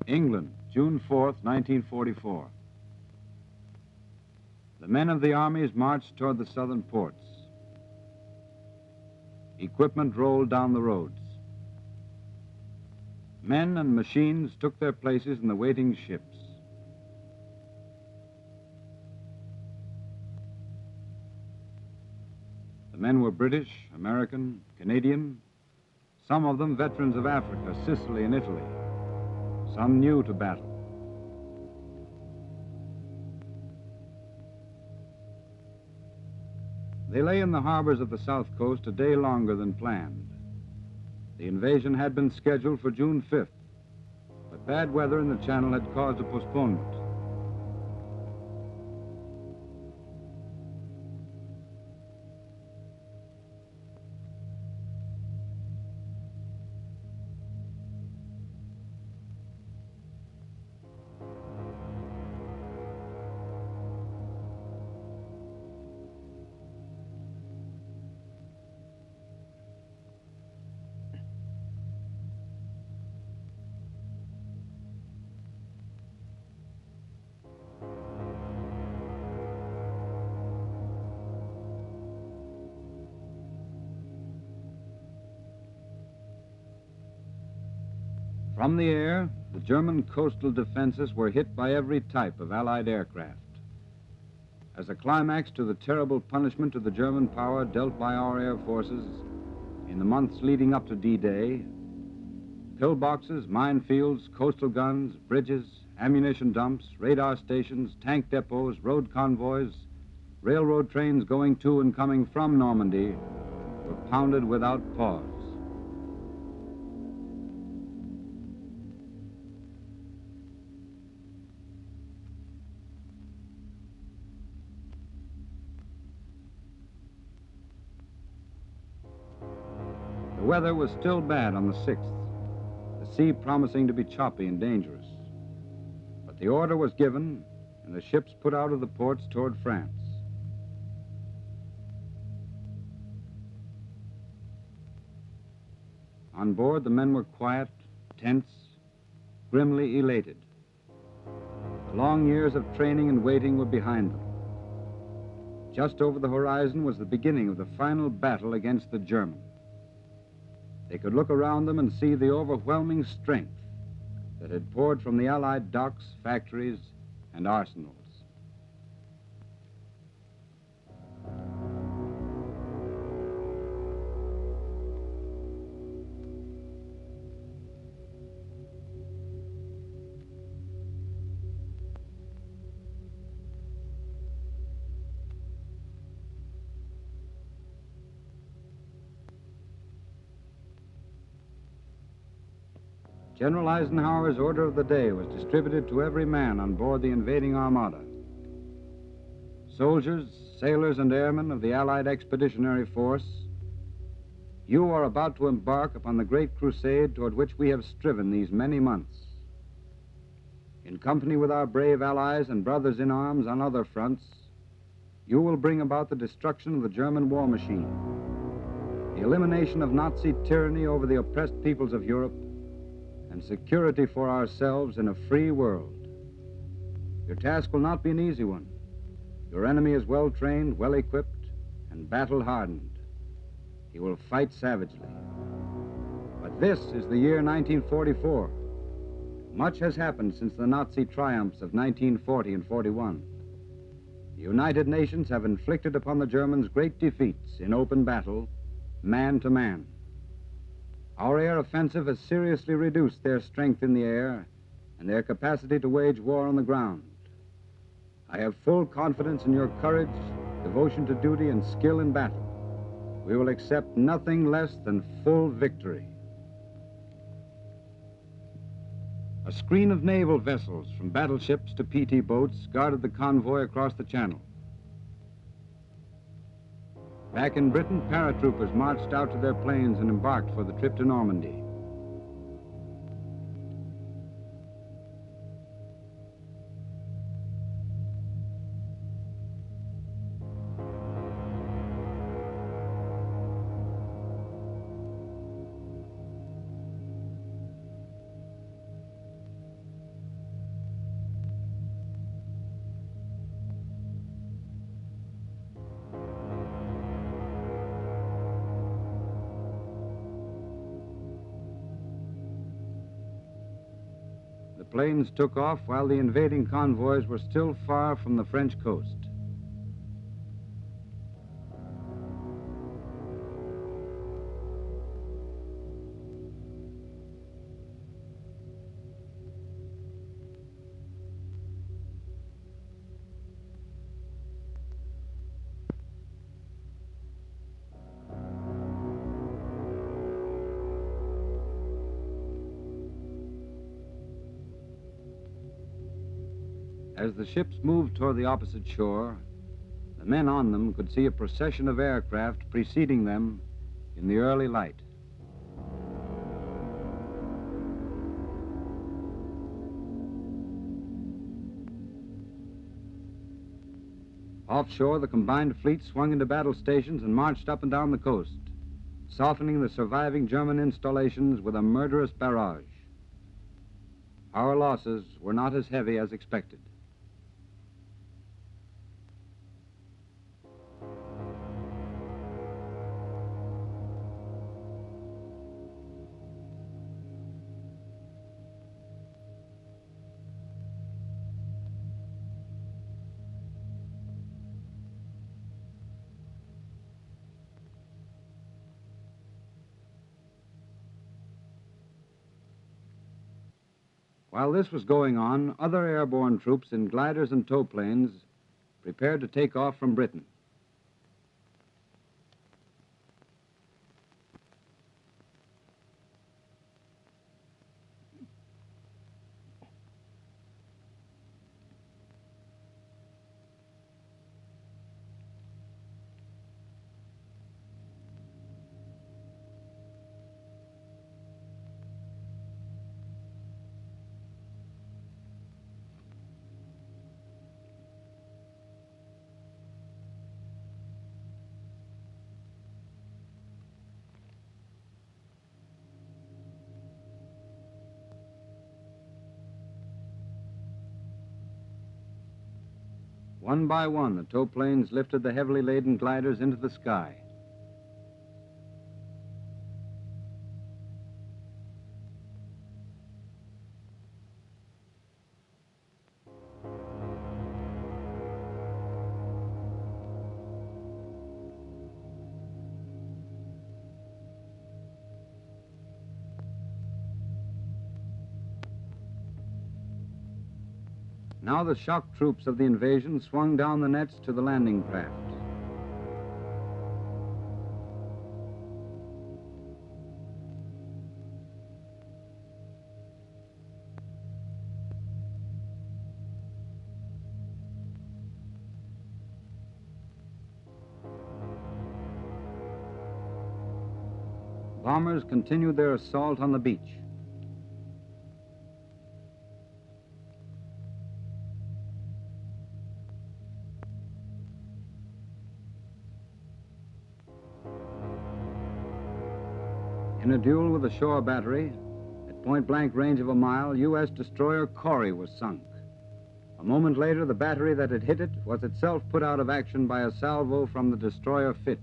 England, June 4th, 1944. The men of the armies marched toward the southern ports. Equipment rolled down the roads. Men and machines took their places in the waiting ships. The men were British, American, Canadian, some of them veterans of Africa, Sicily, and Italy, some new to battle. They lay in the harbors of the South Coast a day longer than planned. The invasion had been scheduled for June 5th, but bad weather in the Channel had caused a postponement. From the air, the German coastal defenses were hit by every type of Allied aircraft. As a climax to the terrible punishment to the German power dealt by our air forces in the months leading up to D-Day, pillboxes, minefields, coastal guns, bridges, ammunition dumps, radar stations, tank depots, road convoys, railroad trains going to and coming from Normandy were pounded without pause. The weather was still bad on the 6th, the sea promising to be choppy and dangerous. But the order was given, and the ships put out of the ports toward France. On board, the men were quiet, tense, grimly elated. The long years of training and waiting were behind them. Just over the horizon was the beginning of the final battle against the German. They could look around them and see the overwhelming strength that had poured from the Allied docks, factories, and arsenals. General Eisenhower's order of the day was distributed to every man on board the invading armada. Soldiers, sailors, and airmen of the Allied Expeditionary Force, you are about to embark upon the great crusade toward which we have striven these many months. In company with our brave allies and brothers in arms on other fronts, you will bring about the destruction of the German war machine, the elimination of Nazi tyranny over the oppressed peoples of Europe, and security for ourselves in a free world. Your task will not be an easy one. Your enemy is well trained, well equipped, and battle hardened. He will fight savagely. But this is the year 1944. Much has happened since the Nazi triumphs of 1940 and 41. The United Nations have inflicted upon the Germans great defeats in open battle, man to man. Our air offensive has seriously reduced their strength in the air and their capacity to wage war on the ground. I have full confidence in your courage, devotion to duty, and skill in battle. We will accept nothing less than full victory. A screen of naval vessels, from battleships to PT boats, guarded the convoy across the Channel. Back in Britain, paratroopers marched out to their planes and embarked for the trip to Normandy. planes took off while the invading convoys were still far from the French coast. As the ships moved toward the opposite shore, the men on them could see a procession of aircraft preceding them in the early light. Offshore, the combined fleet swung into battle stations and marched up and down the coast, softening the surviving German installations with a murderous barrage. Our losses were not as heavy as expected. While this was going on, other airborne troops in gliders and tow planes prepared to take off from Britain. One by one, the tow planes lifted the heavily laden gliders into the sky. Now the shock troops of the invasion swung down the nets to the landing craft. Bombers continued their assault on the beach. In a duel with a shore battery, at point-blank range of a mile, U.S. destroyer Corrie was sunk. A moment later, the battery that had hit it was itself put out of action by a salvo from the destroyer Fitch.